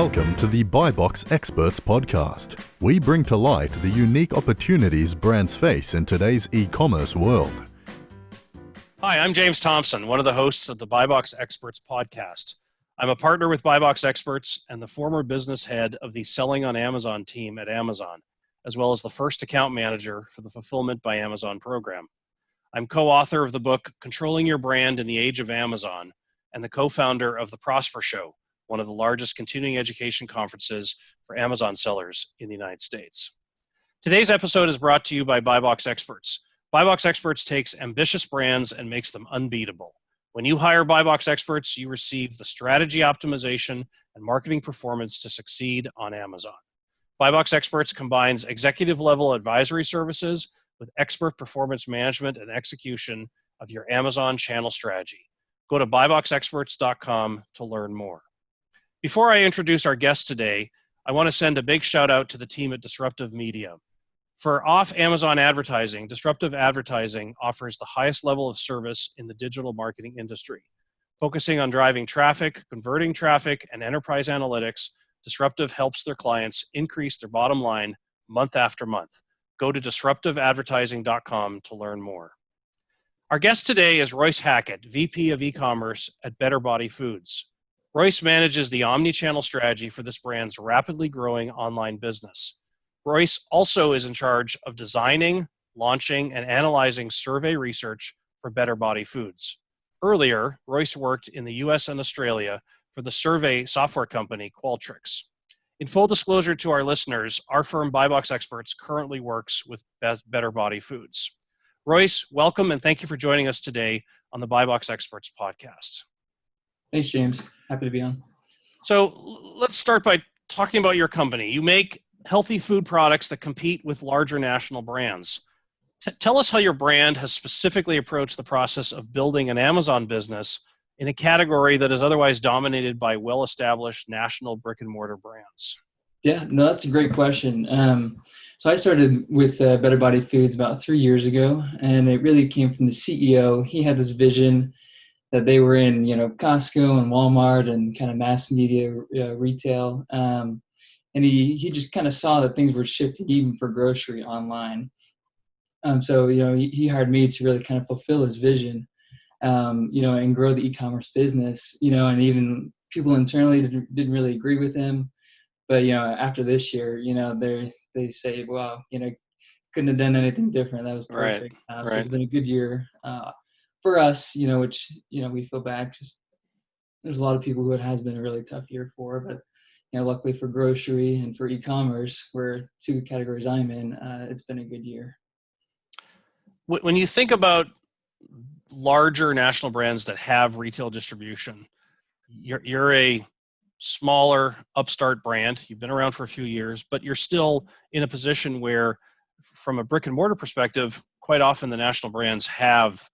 Welcome to the BuyBox Experts podcast. We bring to light the unique opportunities brands face in today's e-commerce world. Hi, I'm James Thompson, one of the hosts of the BuyBox Experts podcast. I'm a partner with BuyBox Experts and the former business head of the Selling on Amazon team at Amazon, as well as the first account manager for the Fulfillment by Amazon program. I'm co-author of the book, Controlling Your Brand in the Age of Amazon, and the co-founder of the Prosper Show, one of the largest continuing education conferences for Amazon sellers in the United States. Today's episode is brought to you by BuyBox Experts. BuyBox Experts takes ambitious brands and makes them unbeatable. When you hire BuyBox Experts, you receive the strategy optimization and marketing performance to succeed on Amazon. BuyBox Experts combines executive-level advisory services with expert performance management and execution of your Amazon channel strategy. Go to buyboxexperts.com to learn more. Before I introduce our guest today, I want to send a big shout out to the team at Disruptive Media. For off-Amazon advertising, Disruptive Advertising offers the highest level of service in the digital marketing industry. Focusing on driving traffic, converting traffic, and enterprise analytics, Disruptive helps their clients increase their bottom line month after month. Go to disruptiveadvertising.com to learn more. Our guest today is Royce Hackett, VP of E-commerce at Better Body Foods. Royce manages the omni-channel strategy for this brand's rapidly growing online business. Royce also is in charge of designing, launching, and analyzing survey research for Better Body Foods. Earlier, Royce worked in the US and Australia for the survey software company Qualtrics. In full disclosure to our listeners, our firm BuyBox Experts currently works with Better Body Foods. Royce, welcome and thank you for joining us today on the BuyBox Experts podcast. Thanks, James. Happy to be on. So let's start by talking about your company. You make healthy food products that compete with larger national brands. Tell us how your brand has specifically approached the process of building an Amazon business in a category that is otherwise dominated by well-established national brick-and-mortar brands. Yeah, no, that's a great question. So I started with Better Body Foods about 3 years ago, and it really came from the CEO. He had this vision that they were in, Costco and Walmart and kind of mass media retail. And he just kind of saw that things were shifting even for grocery online. So he hired me to really kind of fulfill his vision, and grow the e-commerce business, and even people internally didn't really agree with him. But, after this year, they say, well, couldn't have done anything different. That was perfect. Right. So it's been a good year for us, which, we feel bad because there's a lot of people who it has been a really tough year for, but, luckily for grocery and for e-commerce, where two categories I'm in, it's been a good year. When you think about larger national brands that have retail distribution, you're a smaller upstart brand. You've been around for a few years, but you're still in a position where, from a brick and mortar perspective, quite often the national brands have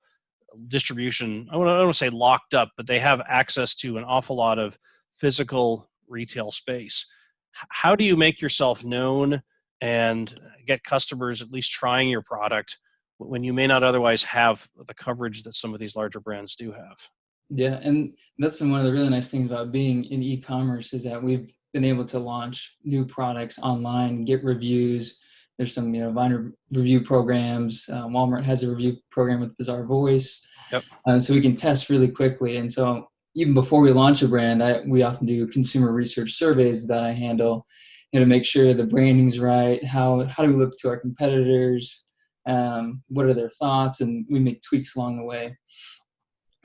distribution, I don't want to say locked up, but they have access to an awful lot of physical retail space. How do you make yourself known and get customers at least trying your product when you may not otherwise have the coverage that some of these larger brands do have? Yeah, and that's been one of the really nice things about being in e-commerce is that we've been able to launch new products online, get reviews. There's some, Vine review programs. Walmart has a review program with Bizarre Voice. Yep. So we can test really quickly. And so even before we launch a brand, we often do consumer research surveys that I handle, to make sure the branding's right. How do we look to our competitors? What are their thoughts? And we make tweaks along the way.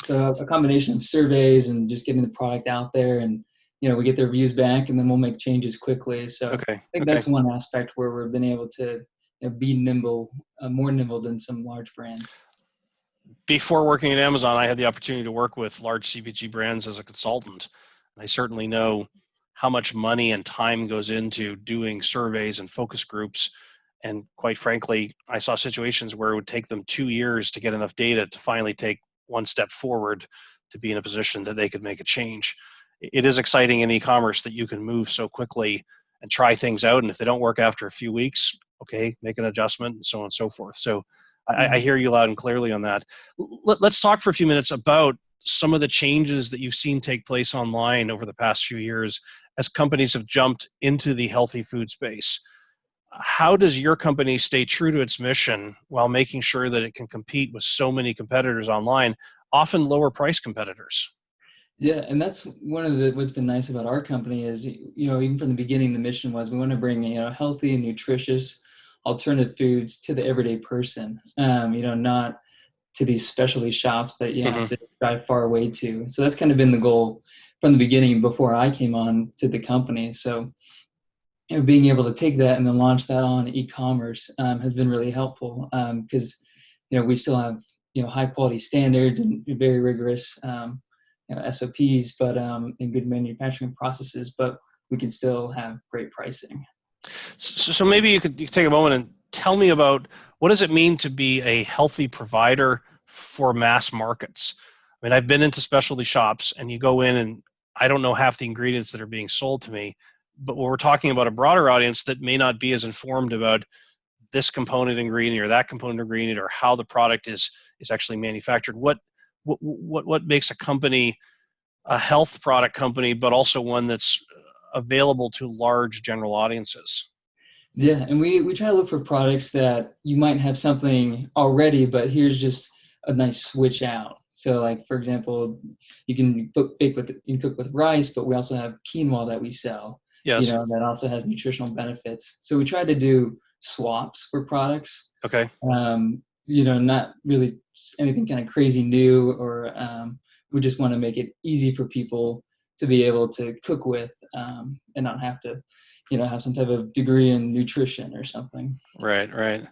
So a combination of surveys and just getting the product out there, and we get the reviews back, and then we'll make changes quickly. So I think that's one aspect where we've been able to be nimble, more nimble than some large brands. Before working at Amazon, I had the opportunity to work with large CPG brands as a consultant. I certainly know how much money and time goes into doing surveys and focus groups. And quite frankly, I saw situations where it would take them 2 years to get enough data to finally take one step forward to be in a position that they could make a change. It is exciting in e-commerce that you can move so quickly and try things out. And if they don't work after a few weeks, okay, make an adjustment and so on and so forth. So I hear you loud and clearly on that. Let's talk for a few minutes about some of the changes that you've seen take place online over the past few years as companies have jumped into the healthy food space. How does your company stay true to its mission while making sure that it can compete with so many competitors online, often lower price competitors? Yeah, and that's one of the what's been nice about our company is, even from the beginning, the mission was we want to bring, healthy and nutritious alternative foods to the everyday person. Not to these specialty shops that you have Hmm. to drive far away to. So that's kind of been the goal from the beginning before I came on to the company. So, being able to take that and then launch that on e-commerce has been really helpful because, we still have, high quality standards and very rigorous, SOPs, but and good manufacturing processes, but we can still have great pricing. So maybe you could take a moment and tell me about what does it mean to be a healthy provider for mass markets? I mean, I've been into specialty shops and you go in and I don't know half the ingredients that are being sold to me. But when we're talking about a broader audience that may not be as informed about this component ingredient or that component ingredient or how the product is actually manufactured, what makes a company a health product company, but also one that's available to large general audiences? Yeah, and we try to look for products that you might have something already, but here's just a nice switch out. So, like for example, you can cook with rice, but we also have quinoa that we sell. Yes. That also has nutritional benefits. So we try to do swaps for products. Okay. Not really anything kind of crazy new, or we just want to make it easy for people to be able to cook with and not have to have some type of degree in nutrition or something. Right, right.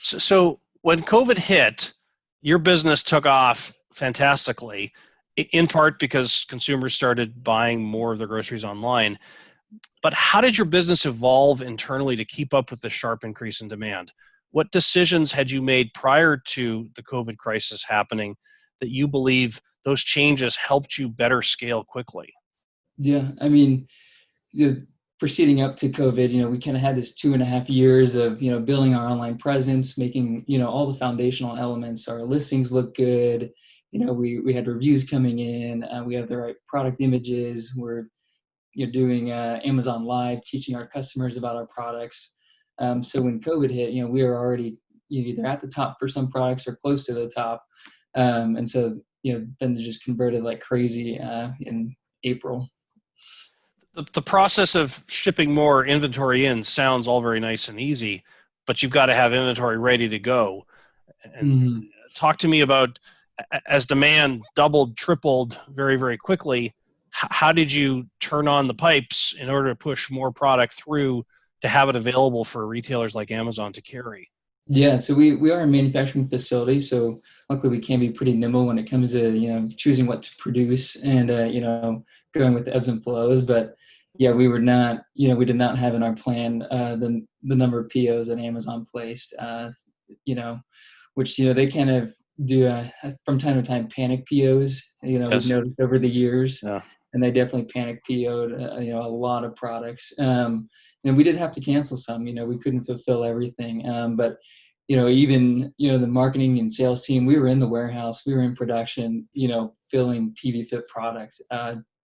So when COVID hit, your business took off fantastically, in part because consumers started buying more of their groceries online. But how did your business evolve internally to keep up with the sharp increase in demand? What decisions had you made prior to the COVID crisis happening that you believe those changes helped you better scale quickly? Yeah, I mean, proceeding up to COVID, we kind of had this 2.5 years of, building our online presence, making, all the foundational elements, our listings look good. We had reviews coming in, we have the right product images. We're, doing Amazon Live, teaching our customers about our products. So when COVID hit, we were already either at the top for some products or close to the top. And so, then they just converted like crazy in April. The process of shipping more inventory in sounds all very nice and easy, but you've got to have inventory ready to go. And Mhm. talk to me about, as demand doubled, tripled very, very quickly, how did you turn on the pipes in order to push more product through to have it available for retailers like Amazon to carry? Yeah, so we are a manufacturing facility, so luckily we can be pretty nimble when it comes to choosing what to produce and going with the ebbs and flows. But yeah, we did not have in our plan the number of POs that Amazon placed. You know, which they kind of do from time to time panic POs. We've Yes. noticed over the years, Yeah. and they definitely panic PO'd a lot of products. And we did have to cancel some. We couldn't fulfill everything, but even the marketing and sales team, we were in the warehouse, we were in production, filling PV Fit products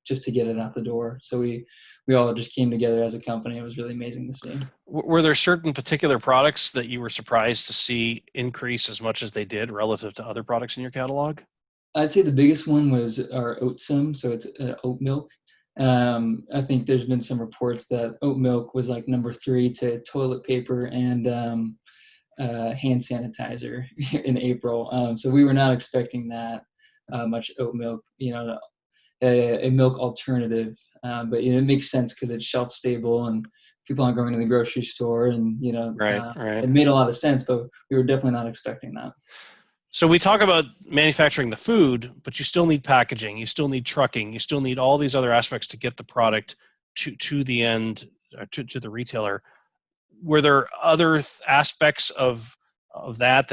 just to get it out the door. So we all just came together as a company. It was really amazing to see. Were there certain particular products that you were surprised to see increase as much as they did relative to other products in your catalog? I'd say the biggest one was our Oatsum, so it's oat milk. I think there's been some reports that oat milk was like number 3 to toilet paper and hand sanitizer in April. So we were not expecting that much oat milk, a milk alternative. But it makes sense because it's shelf stable and people aren't going to the grocery store, and Right, right. it made a lot of sense. But we were definitely not expecting that. So we talk about manufacturing the food, but you still need packaging, you still need trucking, you still need all these other aspects to get the product to the end, to the retailer. Were there other aspects of that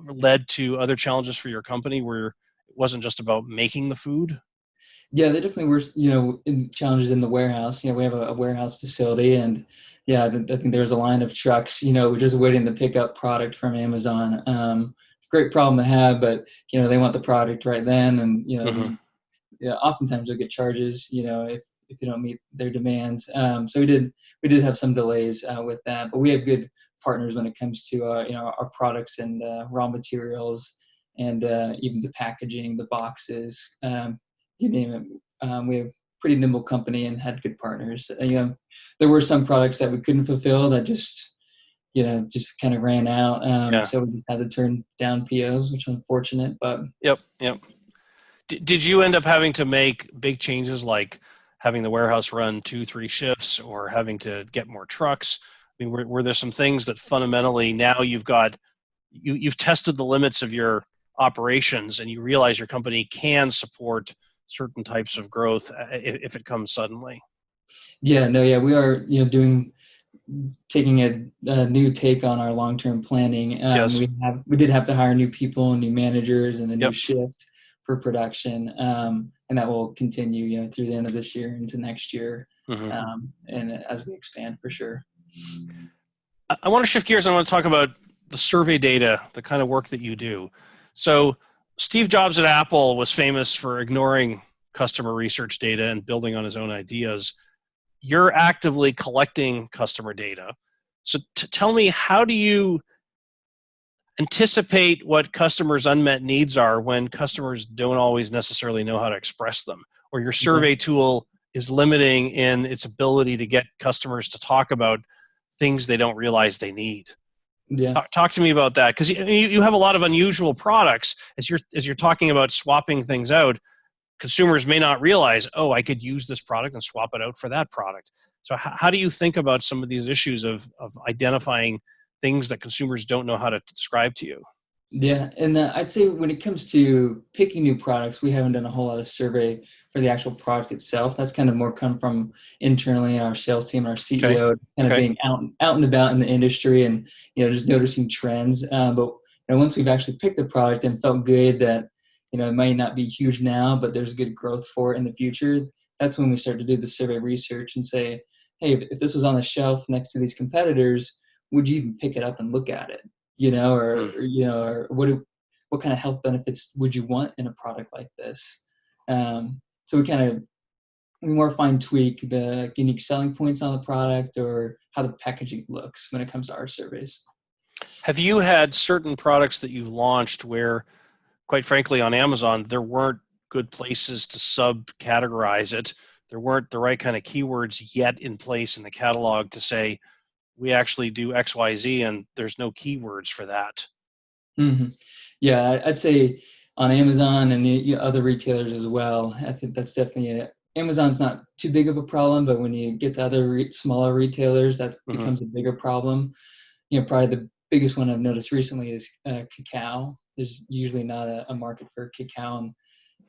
led to other challenges for your company, where it wasn't just about making the food? Yeah, they definitely were, challenges in the warehouse. We have a warehouse facility, and yeah, I think there's a line of trucks, just waiting to pick up product from Amazon. Great problem to have, but they want the product right then, and Hmm. yeah, oftentimes you'll get charges, if if you don't meet their demands. So we did have some delays with that, but we have good partners when it comes to our products and raw materials and even the packaging, the boxes, you name it. We have pretty nimble company and had good partners. There were some products that we couldn't fulfill that just kind of ran out. So we just had to turn down POs, which is unfortunate. But yep. Did you end up having to make big changes like having the warehouse run 2-3 shifts or having to get more trucks? I mean, were there some things that fundamentally now you've tested the limits of your operations and you realize your company can support certain types of growth if it comes suddenly? We are taking a new take on our long-term planning. Yes. We did have to hire new people, new managers, and a new Yep. shift for production, and that will continue through the end of this year into next year, and as we expand for sure. I want to shift gears. I want to talk about the survey data, the kind of work that you do. So Steve Jobs at Apple was famous for ignoring customer research data and building on his own ideas. You're actively collecting customer data. So tell me, how do you anticipate what customers' unmet needs are when customers don't always necessarily know how to express them, or your survey tool is limiting in its ability to get customers to talk about things they don't realize they need? Yeah. Talk to me about that, because you have a lot of unusual products. As you're talking about swapping things out, consumers may not realize, oh, I could use this product and swap it out for that product. So how do you think about some of these issues of identifying things that consumers don't know how to describe to you? Yeah, and I'd say when it comes to picking new products, we haven't done a whole lot of survey for the actual product itself. That's kind of more come from internally, our sales team, our CEO, kind of being out and about in the industry and just noticing trends. But once we've actually picked the product and felt good that it might not be huge now, but there's good growth for it in the future, that's when we start to do the survey research and say, hey, if this was on the shelf next to these competitors, would you even pick it up and look at it? Or what kind of health benefits would you want in a product like this? So we more fine tweak the unique selling points on the product or how the packaging looks when it comes to our surveys. Have you had certain products that you've launched where, quite frankly, on Amazon, there weren't good places to subcategorize it? There weren't the right kind of keywords yet in place in the catalog to say, we actually do X, Y, Z, and there's no keywords for that. Mm-hmm. Yeah, I'd say on Amazon and other retailers as well, I think that's definitely Amazon's not too big of a problem, but when you get to other smaller retailers, that becomes a bigger problem. Probably the biggest one I've noticed recently is cacao. There's usually not a market for cacao.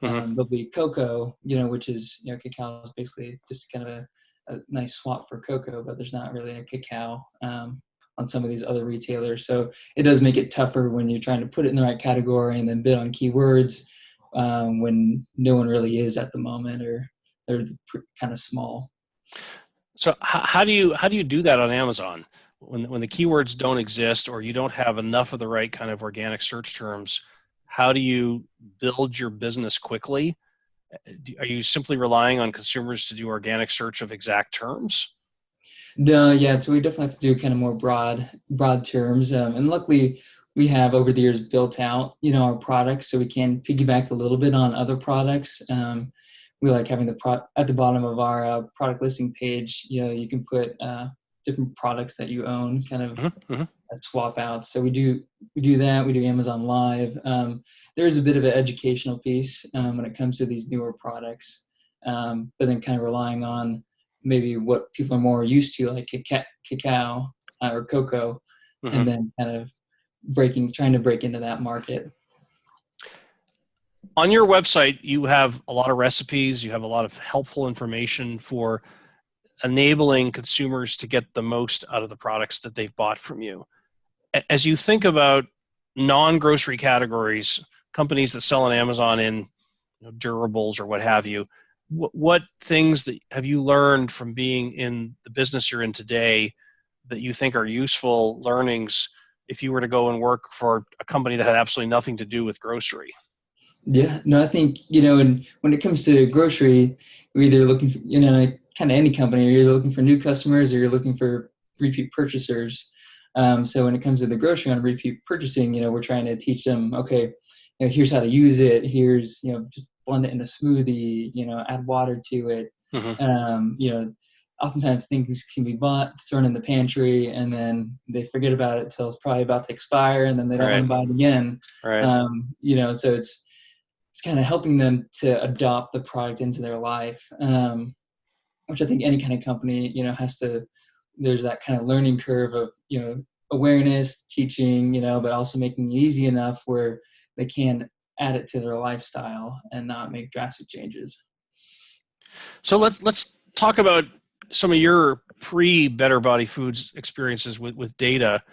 And there'll be cocoa, which is, cacao is basically just kind of a nice swap for cocoa, but there's not really a cacao on some of these other retailers. So it does make it tougher when you're trying to put it in the right category and then bid on keywords when no one really is at the moment, or they're kind of small. So how do you do that on Amazon when the keywords don't exist or you don't have enough of the right kind of organic search terms? How do you build your business quickly? Are you simply relying on consumers to do organic search of exact terms? No, yeah. So we definitely have to do kind of more broad terms. And luckily, we have over the years built out, our products, so we can piggyback a little bit on other products. We like having at the bottom of our product listing page. You can put different products that you own, kind of swap out. So we do that. We do Amazon Live. There's a bit of an educational piece when it comes to these newer products, but then kind of relying on maybe what people are more used to, like cacao or cocoa, and then kind of trying to break into that market. On your website, you have a lot of recipes. You have a lot of helpful information for enabling consumers to get the most out of the products that they've bought from you. As you think about non-grocery categories, companies that sell on Amazon in durables or what have you, what things that have you learned from being in the business you're in today that you think are useful learnings if you were to go and work for a company that had absolutely nothing to do with grocery? Yeah, no, I think, and when it comes to grocery, we're either looking for, like kind of any company, you're either looking for new customers or you're looking for repeat purchasers. So when it comes to the grocery on repeat purchasing, we're trying to teach them, okay, here's how to use it. Here's, just blend it in a smoothie, add water to it. Hmm. Um, you know, Oftentimes things can be bought, thrown in the pantry, and then they forget about it till it's probably about to expire, and then they don't want Right. to buy it again. Right. So it's kind of helping them to adopt the product into their life, which I think any kind of company, has to. There's that kind of learning curve of awareness, teaching, but also making it easy enough where they can add it to their lifestyle and not make drastic changes. So let's talk about some of your pre Better Body Foods experiences with data.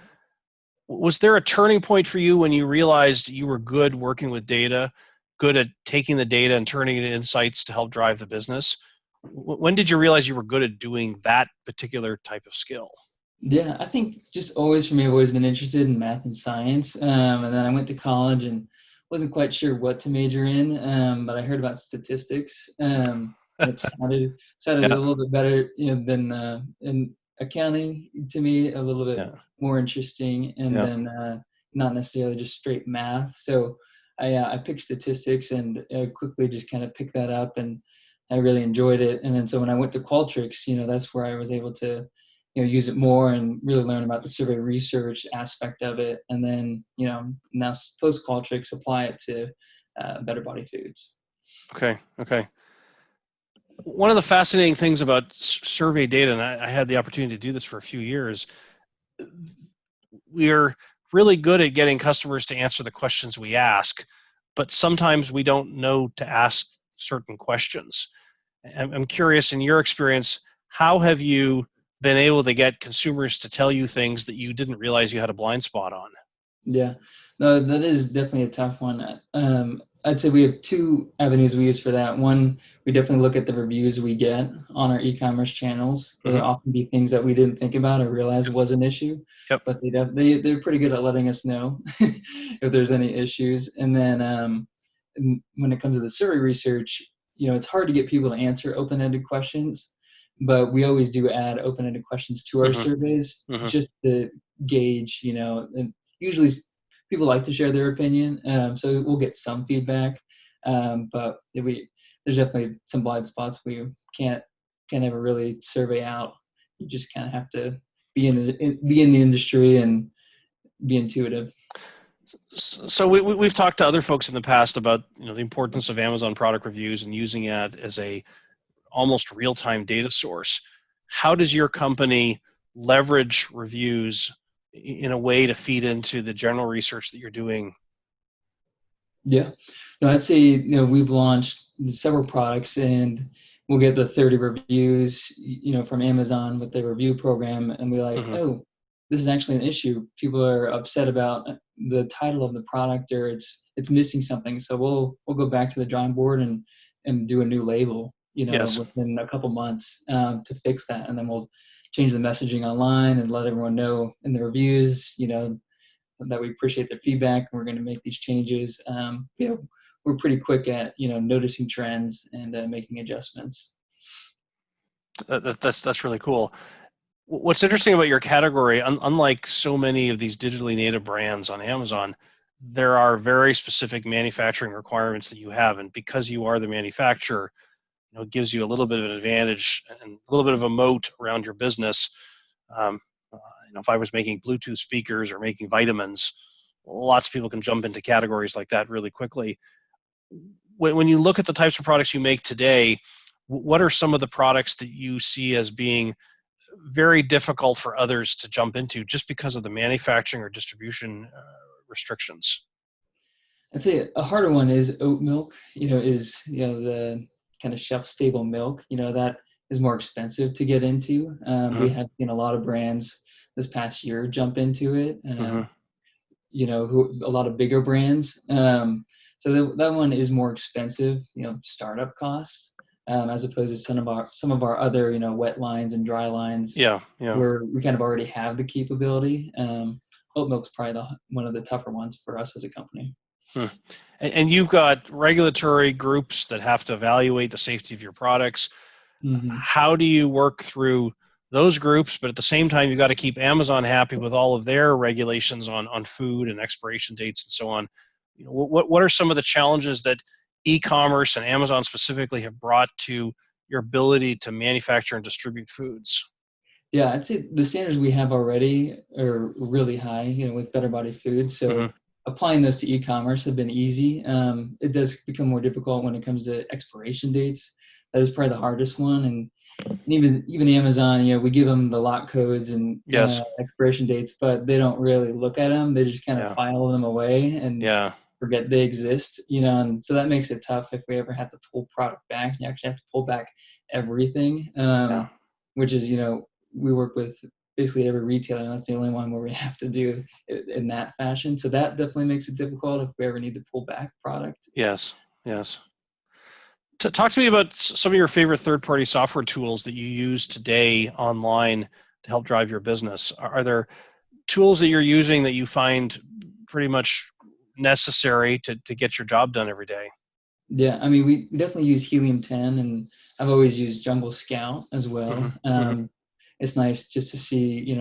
Was there a turning point for you when you realized you were good working with data, good at taking the data and turning it into insights to help drive the business? When did you realize you were good at doing that particular type of skill? Yeah, I think just always for me, I've always been interested in math and science. And then I went to college and wasn't quite sure what to major in, but I heard about statistics, and it sounded a Yeah, little bit better, than in accounting to me, a little bit yeah, more interesting, and yeah. then not necessarily just straight math. So I picked statistics and quickly just kind of picked that up, and I really enjoyed it. And then so when I went to Qualtrics, that's where I was able to use it more and really learn about the survey research aspect of it. And then, now post Qualtrics, apply it to Better Body Foods. Okay, okay. One of the fascinating things about survey data, and I had the opportunity to do this for a few years, we're really good at getting customers to answer the questions we ask, but sometimes we don't know to ask certain questions. I'm curious, in your experience, how have you been able to get consumers to tell you things that you didn't realize you had a blind spot on? Yeah, no, that is definitely a tough one. I'd say we have two avenues we use for that. One, we definitely look at the reviews we get on our e-commerce channels. There'll Mm-hmm. often be things that we didn't think about or realize was an issue, Yep. but they're pretty good at letting us know if there's any issues. And then when it comes to the survey research, it's hard to get people to answer open-ended questions, but we always do add open-ended questions to our Mm-hmm. surveys Mm-hmm. just to gauge, and usually people like to share their opinion, so we'll get some feedback, but there's definitely some blind spots we can't ever really survey out. You just kind of have to be in the industry and be intuitive. So we've talked to other folks in the past about the importance of Amazon product reviews and using it as a almost real-time data source. How does your company leverage reviews in a way to feed into the general research that you're doing? Yeah, no, I'd say we've launched several products and we'll get the 30 reviews from Amazon with the review program, and we're like, Mm-hmm. oh, this is actually an issue. People are upset about the title of the product, or it's missing something. So we'll go back to the drawing board and do a new label, Yes. within a couple months, to fix that, and then we'll change the messaging online and let everyone know in the reviews, that we appreciate the feedback and we're going to make these changes. We're pretty quick at noticing trends and making adjustments. That's really cool. What's interesting about your category, unlike so many of these digitally native brands on Amazon, there are very specific manufacturing requirements that you have, and because you are the manufacturer, it gives you a little bit of an advantage and a little bit of a moat around your business. Um, if I was making Bluetooth speakers or making vitamins, lots of people can jump into categories like that really quickly. When you look at the types of products you make today, what are some of the products that you see as being very difficult for others to jump into just because of the manufacturing or distribution restrictions? I'd say a harder one is oat milk. Is the kind of shelf stable milk. That is more expensive to get into. We Mm-hmm. have seen a lot of brands this past year jump into it. Mm-hmm. A lot of bigger brands. So that one is more expensive, startup costs, as opposed to some of our other, wet lines and dry lines Yeah, yeah. where we kind of already have the capability. Oat milk's probably one of the tougher ones for us as a company. Hmm. And you've got regulatory groups that have to evaluate the safety of your products. Mm-hmm. How do you work through those groups, but at the same time, you've got to keep Amazon happy with all of their regulations on food and expiration dates and so on? What are some of the challenges that e-commerce and Amazon specifically have brought to your ability to manufacture and distribute foods? Yeah, I'd say the standards we have already are really high, with Better Body Foods. So Mm-hmm. applying those to e-commerce have been easy. It does become more difficult when it comes to expiration dates. That is probably the hardest one. And even Amazon, we give them the lot codes and Yes. expiration dates, but they don't really look at them. They just kind of Yeah. file them away and Yeah. forget they exist, and so that makes it tough if we ever have to pull product back. You actually have to pull back everything, Yeah. which is, we work with basically every retailer, and that's the only one where we have to do it in that fashion. So that definitely makes it difficult if we ever need to pull back product. Yes. Yes. Talk to me about some of your favorite third-party software tools that you use today online to help drive your business. Are there tools that you're using that you find pretty much necessary to get your job done every day? Yeah, I mean, we definitely use Helium 10, and I've always used Jungle Scout as well. Mm-hmm. It's nice just to see,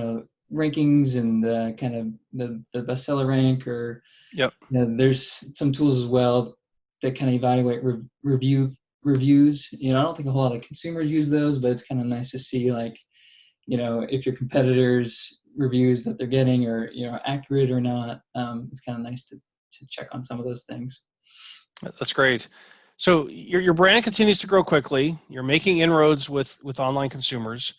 rankings and kind of the bestseller rank, or Yep. there's some tools as well that kind of evaluate reviews. I don't think a whole lot of consumers use those, but it's kind of nice to see, like, if your competitors' reviews that they're getting are accurate or not. It's kind of nice to check on some of those things. That's great. So your brand continues to grow quickly. You're making inroads with online consumers.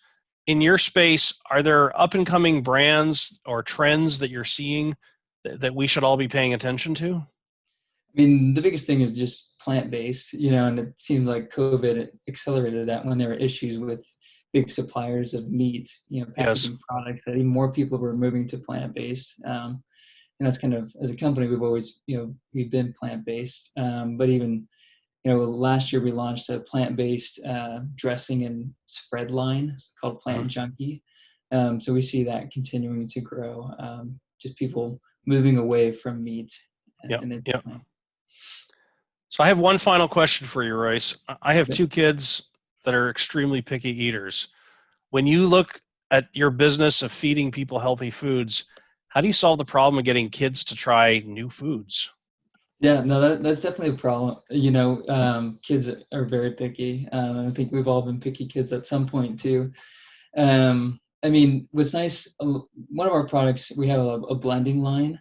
In your space, are there up and coming brands or trends that you're seeing that we should all be paying attention to? I mean, the biggest thing is just plant-based, and it seems like COVID accelerated that when there were issues with big suppliers of meat, packaging products, that even more people were moving to plant-based. And that's kind of, as a company, we've always, we've been plant-based. But even, last year we launched a plant-based dressing and spread line called Plant Junkie. So we see that continuing to grow, just people moving away from meat and into plant. So I have one final question for you, Royce. I have two kids that are extremely picky eaters. When you look at your business of feeding people healthy foods, how do you solve the problem of getting kids to try new foods? Yeah, no, that's definitely a problem. Kids are very picky. I think we've all been picky kids at some point too. I mean, what's nice, one of our products, we have a blending line.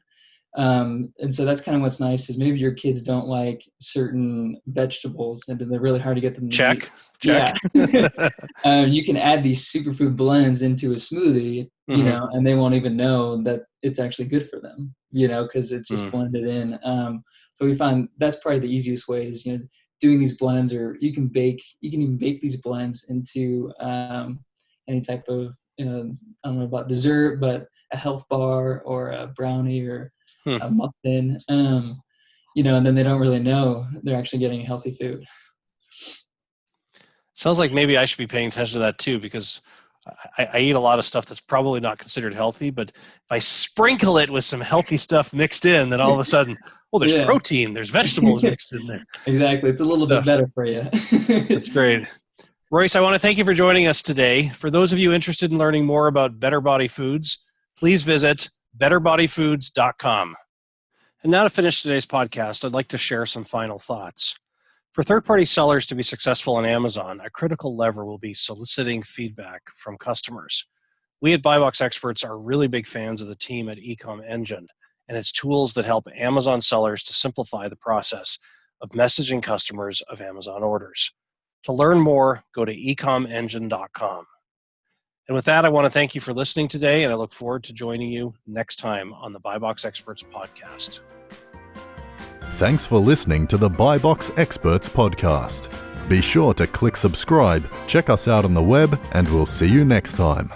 And so that's kind of what's nice, is maybe your kids don't like certain vegetables and they're really hard to get them to eat. Check. Yeah. You can add these superfood blends into a smoothie, and they won't even know that it's actually good for them, because it's just blended in. So we find that's probably the easiest way is, doing these blends, or you can even bake these blends into any type of, I don't know about dessert, but a health bar or a brownie or a muffin, and then they don't really know they're actually getting healthy food. Sounds like maybe I should be paying attention to that too, because I eat a lot of stuff that's probably not considered healthy, but if I sprinkle it with some healthy stuff mixed in, then all of a sudden, there's protein, there's vegetables mixed in there. Exactly. It's a little bit better for you. That's great. Royce, I want to thank you for joining us today. For those of you interested in learning more about Better Body Foods, please visit betterbodyfoods.com. And now to finish today's podcast, I'd like to share some final thoughts. For third-party sellers to be successful on Amazon, a critical lever will be soliciting feedback from customers. We at Buybox Experts are really big fans of the team at Ecom Engine and its tools that help Amazon sellers to simplify the process of messaging customers of Amazon orders. To learn more, go to ecomengine.com. And with that, I want to thank you for listening today, and I look forward to joining you next time on the Buybox Experts podcast. Thanks for listening to the Buybox Experts podcast. Be sure to click subscribe, check us out on the web, and we'll see you next time.